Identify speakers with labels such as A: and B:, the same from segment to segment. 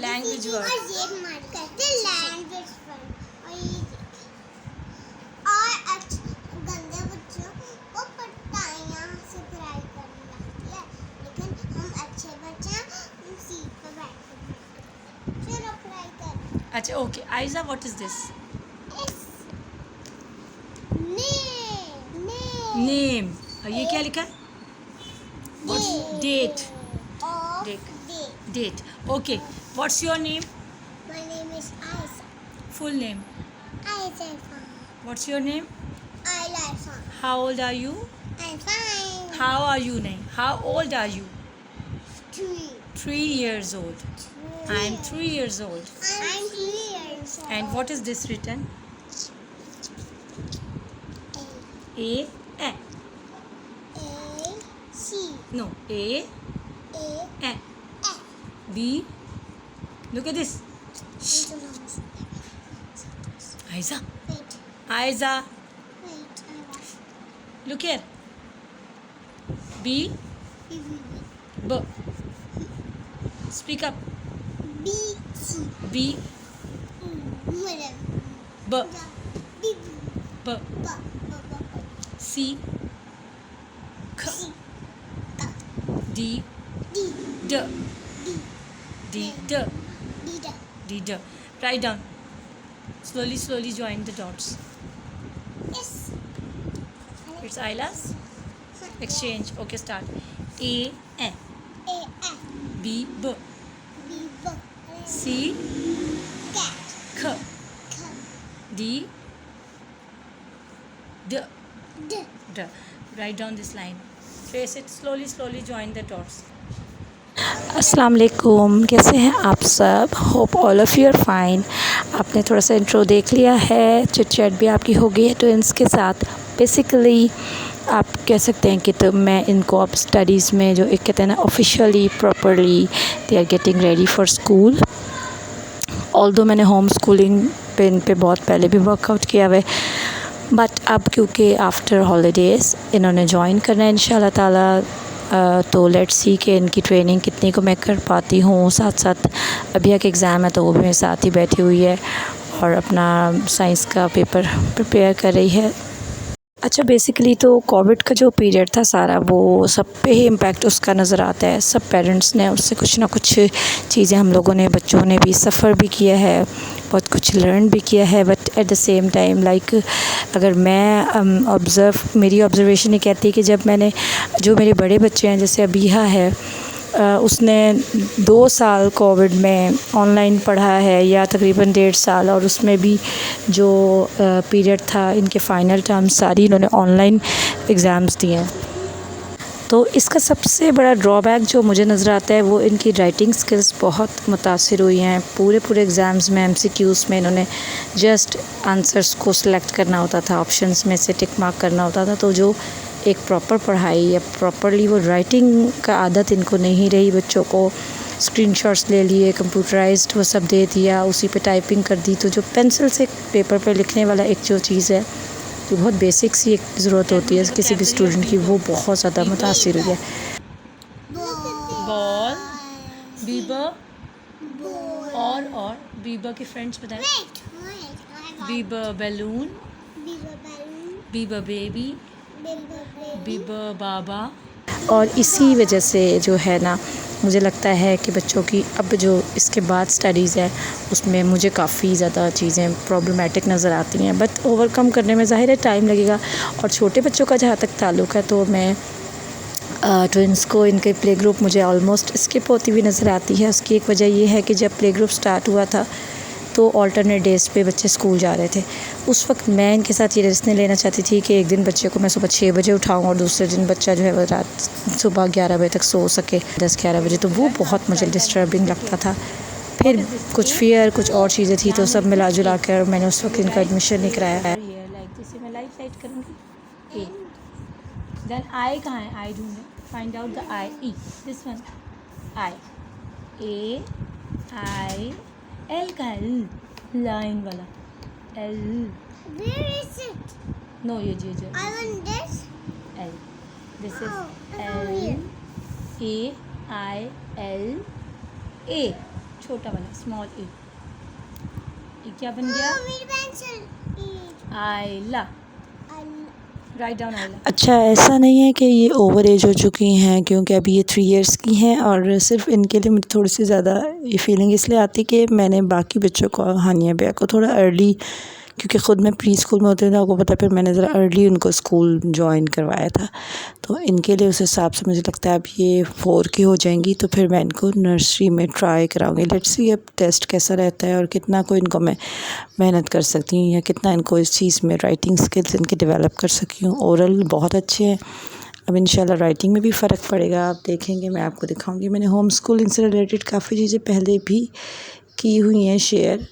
A: Language word.
B: और ये मार करते लैंग्वेज वर्ड। और गंदे बच्चों को पढ़ाइयाँ से पढ़ाई करने लगती है, लेकिन हम अच्छे बच्चे हैं, हम सीट पर बैठते हैं। चलो पढ़ाई कर।
A: अच्छा okay Aisha, what is this? Name. ये क्या लिखा है? What's date? Date. Okay, what's your name?
B: My name is Aisha.
A: Full name?
B: Aisha.
A: What's your name?
B: Aisha.
A: How old are you?
B: I'm fine.
A: How are you नहीं, how old are you?
B: 3.
A: 3 years old. I am 3 years old.
B: I'm 3 years old.
A: And what is this written? A. A.
B: C.
A: No. A.
B: A.
A: A. B. Look at this. Aiza.
B: Wait.
A: Aiza.
B: Wait.
A: Look here. B. B. Speak up.
B: B. C.
A: B. B.
B: B.
A: B. C. K. D.
B: D.
A: D.
B: D.
A: D. D.
B: D.
A: D. D. Write down. Slowly, slowly join the dots.
B: Yes.
A: It's Aila's. Exchange. Okay, start. A. A.
B: A.
A: B. B.
B: B. B.
A: C.
B: Cat.
A: K.
B: K.
A: D. D.
B: D.
A: D. Write down this line. Trace it slowly, slowly join the dots.
C: अस्सलाम वालेकुम, कैसे हैं आप सब? Hope all of you are fine. आपने थोड़ा सा intro देख लिया है, चिट चैट भी आपकी हो गई है ट्विंस के साथ। बेसिकली आप कह सकते हैं कि तो मैं इनको अब स्टडीज़ में जो एक कहते हैं ना officially properly they are getting ready for school. Although मैंने होम स्कूलिंग पे इन पे बहुत पहले भी वर्कआउट किया हुआ है, बट अब क्योंकि आफ्टर हॉलीडेज़ इन्होंने ज्वाइन करना है इंशाल्लाह ताला, तो लेट्स सी कि इनकी ट्रेनिंग कितनी को मैं कर पाती हूँ। साथ साथ अभी एक एग्ज़ाम है तो वो भी मेरे साथ ही बैठी हुई है और अपना साइंस का पेपर प्रिपेयर कर रही है। अच्छा, बेसिकली तो कोविड का जो पीरियड था सारा, वो सब पे ही इम्पैक्ट उसका नज़र आता है। सब पेरेंट्स ने उससे कुछ ना कुछ चीज़ें, हम लोगों ने, बच्चों ने भी सफ़र भी किया है, बहुत कुछ लर्न भी किया है। But at the same time like अगर मैं मेरी ऑब्ज़र्वेशन ये कहती है कि जब मैंने, जो मेरे बड़े बच्चे हैं जैसे अबीहा है, उसने 2 साल कोविड में ऑनलाइन पढ़ा है या तकरीबन 1.5 साल, और उसमें भी जो पीरियड था इनके फ़ाइनल टर्म्स सारी इन्होंने ऑनलाइन एग्ज़ाम्स दिए हैं। तो इसका सबसे बड़ा ड्रॉबैक जो मुझे नज़र आता है वो इनकी राइटिंग स्किल्स बहुत मुतासिर हुई हैं। पूरे एग्ज़ाम्स में MCQs में इन्होंने जस्ट आंसर्स को सिलेक्ट करना होता था, ऑप्शंस में से टिक मार्क करना होता था। तो जो एक प्रॉपर पढ़ाई या प्रॉपरली वो राइटिंग का आदत इनको नहीं रही। बच्चों को स्क्रीनशॉट्स ले लिए, कंप्यूटराइज्ड वो सब दे दिया, उसी पे टाइपिंग कर दी। तो जो पेंसिल से पेपर पे लिखने वाला एक जो चीज़ है, जो बहुत बेसिक सी एक ज़रूरत होती है किसी भी स्टूडेंट की, वो बहुत ज़्यादा मुतासिर हुई है।
A: बॉल, बीबर और बीबर के फ्रेंड्स बताएं। Bieber balloon, Bieber baby, Bieber बाबा।
C: और इसी वजह से जो है ना, मुझे लगता है कि बच्चों की अब जो इसके बाद स्टडीज़ है उसमें मुझे काफ़ी ज़्यादा चीज़ें प्रॉब्लमेटिक नज़र आती हैं। बट ओवरकम करने में ज़ाहिर है टाइम लगेगा। और छोटे बच्चों का जहाँ तक ताल्लुक़ है, तो मैं ट्विंस को इनके प्ले ग्रुप मुझे ऑलमोस्ट स्किप होती हुई नज़र आती है। उसकी एक वजह ये है कि जब प्ले ग्रुप स्टार्ट हुआ था तो ऑल्टरनेट डेज़ पे बच्चे स्कूल जा रहे थे। उस वक्त मैं इनके साथ ये रिस्क नहीं लेना चाहती थी कि एक दिन बच्चे को मैं सुबह 6 बजे उठाऊँ और दूसरे दिन बच्चा जो है वो रात सुबह 11 बजे तक सो सके, 10-11 बजे। तो वो बहुत मुझे डिस्टर्बिंग लगता था। फिर कुछ फियर, कुछ और चीज़ें थी, तो सब मिला जुला कर मैंने उस वक्त इनका एडमिशन नहीं कराया है।
A: जैसे मैं लाइट करूँगी। ए देन आई कहाँ है? आई ढूंढे, find out the I. E this one, I. A I L का है, लाइन वाला L.
B: Where is it?
A: No ये
B: I want this.
A: L, this
B: Oh,
A: is
B: I found
A: L, A I L A. छोटा वाला small A. ये क्या बन गया?
B: मेरी pencil.
A: Aila. Write down Aila.
C: अच्छा, ऐसा नहीं है कि ये ओवर एज हो चुकी हैं, क्योंकि अभी ये 3 इयर्स की हैं और सिर्फ इनके लिए मुझे थोड़ी सी ज़्यादा ये फीलिंग इसलिए आती कि मैंने बाकी बच्चों को, हानिया बिया को थोड़ा अर्ली, क्योंकि ख़ुद मैं प्री स्कूल में होती थी आपको पता, फिर मैंने ज़रा अर्ली उनको स्कूल जॉइन करवाया था। तो इनके लिए उस हिसाब से मुझे लगता है अब ये 4 की हो जाएंगी तो फिर मैं इनको नर्सरी में ट्राई कराऊंगी। लेट्स सी अब टेस्ट कैसा रहता है और कितना को इनको मैं मेहनत कर सकती हूँ या कितना इनको इस चीज़ में राइटिंग स्किल्स इनके डेवलप कर सकी हूँ। ओरल बहुत अच्छे हैं, अब इंशाल्लाह राइटिंग में भी फ़र्क पड़ेगा, आप देखेंगे, मैं आपको दिखाऊंगी। मैंने होम स्कूलिंग से रिलेटेड काफ़ी चीज़ें पहले भी की हुई हैं शेयर।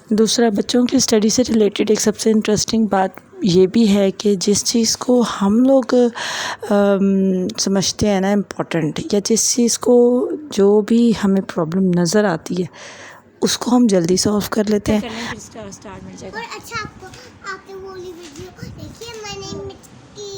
C: दूसरा, बच्चों की स्टडी से रिलेटेड एक सबसे इंटरेस्टिंग बात ये भी है कि जिस चीज़ को हम लोग समझते हैं ना इम्पोर्टेंट, या जिस चीज़ को जो भी हमें प्रॉब्लम नज़र आती है उसको हम जल्दी सॉल्व कर लेते हैं।
A: स्टार्ट मिल जाएगा।
B: और अच्छा आपने वो वाली वीडियो देखी है? मैंने मिट्टी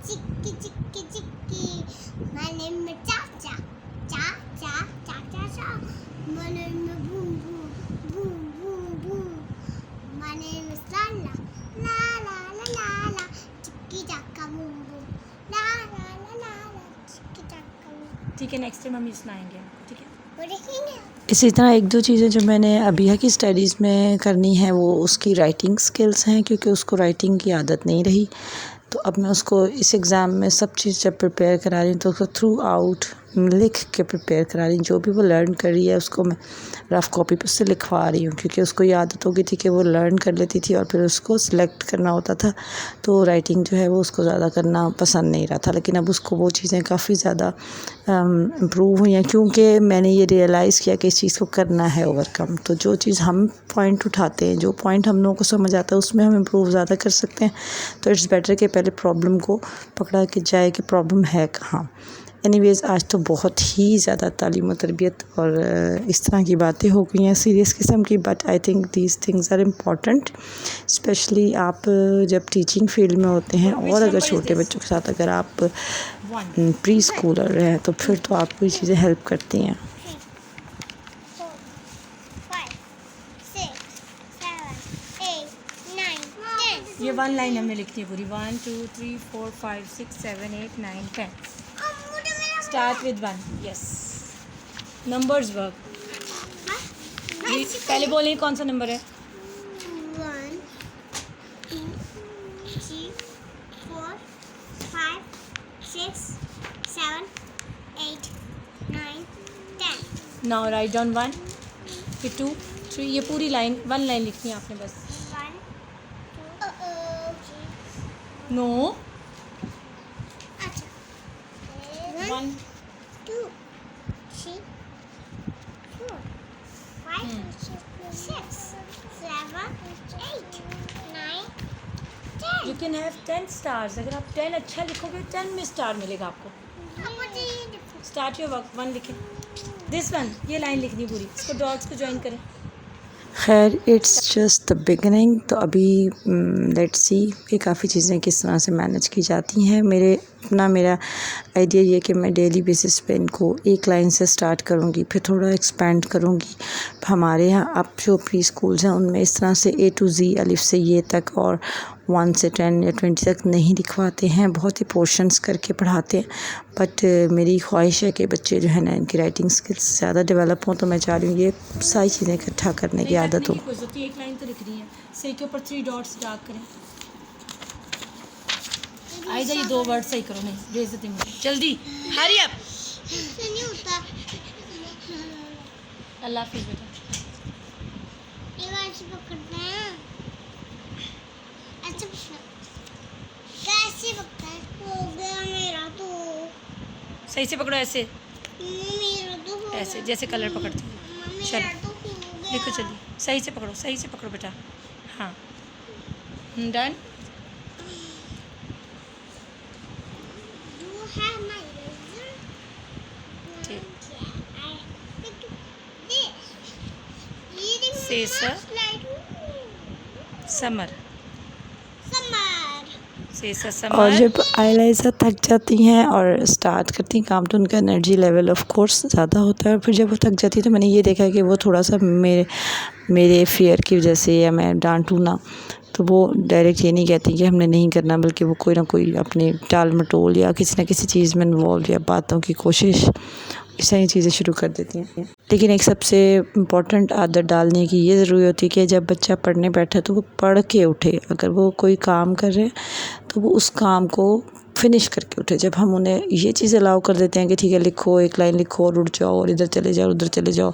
B: चिक्की चिक्की चिक्की, मैंने में चा चा चा चा चा चा चा, मैंने में boom boom boom boom boom, मैंने में ला ला ला ला ला ला, चिक्की चाका बूम बूम, ला ला ला ला ला, चिक्की चाका बूम।
A: ठीक है, नेक्स्ट टाइम हम ये सुनाएंगे, ठीक है?
B: वो देखेंगे।
C: इसी तरह 1-2 चीज़ें जो मैंने अबिया की स्टडीज़ में करनी है वो उसकी राइटिंग स्किल्स हैं, क्योंकि उसको राइटिंग की आदत नहीं रही। तो अब मैं उसको इस एग्ज़ाम में सब चीज़ जब प्रिपेयर करा रही हूँ तो उसको थ्रू आउट लिख के प्रिपेयर करा रही हूँ। जो भी वो लर्न कर रही है उसको मैं रफ़ कॉपी पर उससे लिखवा रही हूँ, क्योंकि उसको ये आदत हो गई थी कि वो लर्न कर लेती थी और फिर उसको सिलेक्ट करना होता था, तो राइटिंग जो है वो उसको ज़्यादा करना पसंद नहीं रहा था। लेकिन अब उसको वो चीज़ें काफ़ी ज़्यादा इम्प्रूव हुई हैं, क्योंकि मैंने ये रियलाइज़ किया कि इस चीज़ को करना है ओवरकम। तो जो चीज़ हम पॉइंट उठाते हैं, जो पॉइंट हम लोगों को समझ आता है, उसमें हम इम्प्रूव ज़्यादा कर सकते हैं। तो इट्स बेटर कि पहले प्रॉब्लम को पकड़ा कि जाए कि प्रॉब्लम है कहाँ। एनीवेज़, आज तो बहुत ही ज़्यादा तालीम और तरबियत और इस तरह की बातें हो गई हैं सीरियस किस्म की, but I think these things are important, especially आप जब टीचिंग फील्ड में होते हैं और अगर छोटे बच्चों के साथ अगर आप प्री स्कूलर हैं तो फिर तो आपको ये चीज़ें हेल्प करती हैं।
B: 4 5 6 7 8 9 10।
A: ये 1 लाइन हमने लिखनी है पूरी। 1 2 3 4 5 6 7 8 9 10। Start with 1। Yes, numbers work. पहले बोलिए कौन सा नंबर है?
B: 1 2 3 4 5 6 7 8 9 10।
A: नाउ राइट डाउन 1 फिर 2 3। ये पूरी लाइन 1 लाइन लिखनी है आपने बस।
B: 1 2
A: नो,
B: अच्छा
A: 1
B: 2 3 4 5 6 7 8 9 10।
A: You can have 10 stars. अगर आप 10 अच्छा लिखोगे 10 में स्टार मिलेगा आपको। Start your work. 1 लिखें। दिस 1, ये लाइन लिखनी पूरी। इसको डॉट्स को ज्वाइन करें।
C: खैर, इट्स जस्ट द बिगिनिंग। तो अभी लेट्स सी कि काफ़ी चीज़ें किस तरह से मैनेज की जाती हैं। मेरा आइडिया ये कि मैं डेली बेसिस पे इनको एक लाइन से स्टार्ट करूँगी, फिर थोड़ा एक्सपेंड करूँगी। हमारे यहाँ अब जो प्री स्कूल्स हैं उनमें इस तरह से A to Z, अलिफ से ये तक और 1 से 10 या 20 तक नहीं लिखवाते हैं, बहुत ही पोर्शंस करके पढ़ाते हैं। बट मेरी ख्वाहिश है कि बच्चे जो है ना इनकी राइटिंग स्किल्स ज़्यादा डेवलप हों, तो मैं चाह रही हूँ ये सारी चीज़ें इकट्ठा करने की आदत हो।
A: एक लाइन तो लिखनी है। से के ऊपर 3 डॉट्स डार्क करें। आई जाइए 2 वर्ड सही करो। नहीं, बेइज्जती मुझे। जल्दी हरी अप।
B: नहीं होता।
A: अल्लाह हाफिज़ बेटा।
B: ये वाला पकड़ना है। अच्छा कैसे पकड़ना है? हो गया मेरा तो।
A: सही से पकड़ो, ऐसे
B: मेरा तो हो
A: ऐसे
B: गया।
A: जैसे कलर पकड़ती हो।
B: मेरा
A: चलो
B: तो हो गया।
A: लिखो जल्दी। सही से पकड़ो, सही से पकड़ो बेटा। हाँ, done.
B: You have my razor.
A: ठीक।
B: I pick this. Eating
A: Say, sir.
B: like
A: summer.
B: summer.
C: और जब आयलाइज़ा थक जाती हैं और स्टार्ट करती हैं काम तो उनका एनर्जी लेवल ऑफ कोर्स ज़्यादा होता है, और फिर जब वो थक जाती है तो मैंने ये देखा है कि वो थोड़ा सा मेरे फियर की वजह से, या मैं डांटूँ ना, तो वो डायरेक्ट ये नहीं कहती कि हमने नहीं करना, बल्कि वो कोई ना कोई अपनी टाल मटोल या किसी न किसी चीज़ में इन्वॉल्व या बातों की कोशिश, इस तरह चीज़ें शुरू कर देती हैं। लेकिन एक सबसे इम्पॉर्टेंट आदत डालने की ये ज़रूरी होती है कि जब बच्चा पढ़ने बैठे तो वो पढ़ के उठे। अगर वो कोई काम कर रहे हैं तो वो उस काम को फिनिश करके उठे। जब हम उन्हें ये चीज़ अलाउ कर देते हैं कि ठीक है लिखो, एक लाइन लिखो और उठ जाओ और इधर चले जाओ उधर चले जाओ,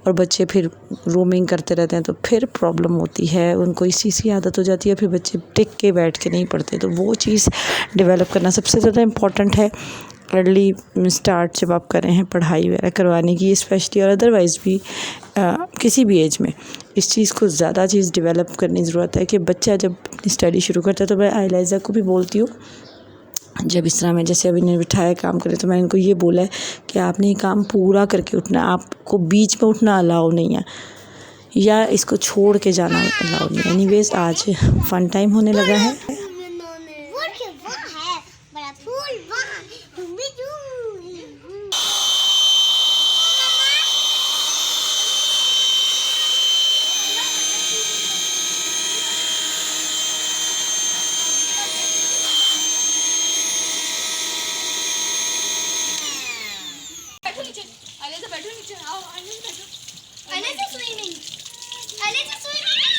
C: और बच्चे फिर रोमिंग करते रहते हैं, तो फिर प्रॉब्लम होती है। उनको इस चीज़ की आदत हो जाती है, फिर बच्चे टिक के बैठ के नहीं पढ़ते। तो वो चीज़ डेवलप करना सबसे ज़्यादा इम्पॉर्टेंट है अर्ली स्टार्ट जब आप कर रहे हैं पढ़ाई वगैरह करवाने की, स्पेशली, और अदरवाइज़ भी किसी भी एज में इस चीज़ को ज़्यादा चीज़ डेवलप करने की ज़रूरत है कि बच्चा जब अपनी स्टडी शुरू करता है। तो मैं आयलाइज़ा को भी बोलती हूँ, जब इस तरह मैं जैसे अभी इन्हें बिठाया काम करें तो मैंने इनको ये बोला है कि आपने ये काम पूरा करके उठना, आपको बीच में उठना अलाउ नहीं है या इसको छोड़ के जाना अलाउ नहीं है। एनीवेज आज फ़न टाइम होने लगा है।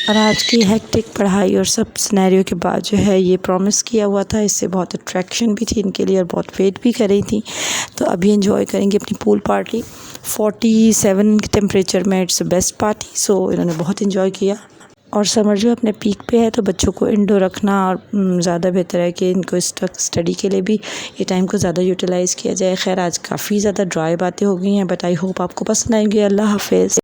C: और आज की हेक्टिक पढ़ाई और सब सिनेरियो के बाद जो है ये प्रॉमिस किया हुआ था, इससे बहुत अट्रैक्शन भी थी इनके लिए और बहुत वेट भी कर रही थी। तो अभी एंजॉय करेंगे अपनी पूल पार्टी। 47 के टेम्परेचर में इट्स बेस्ट पार्टी, सो इन्होंने बहुत एंजॉय किया। और समर जो अपने पीक पे है तो बच्चों को इंडोर रखना और ज़्यादा बेहतर है कि इनको स्टडी के लिए भी ये टाइम को ज़्यादा यूटिलाइज़ किया जाए। खैर आज काफ़ी ज़्यादा ड्राई बातें हो गई हैं, बट आई होप आपको पसंद आएंगी। अल्लाह हाफिज़।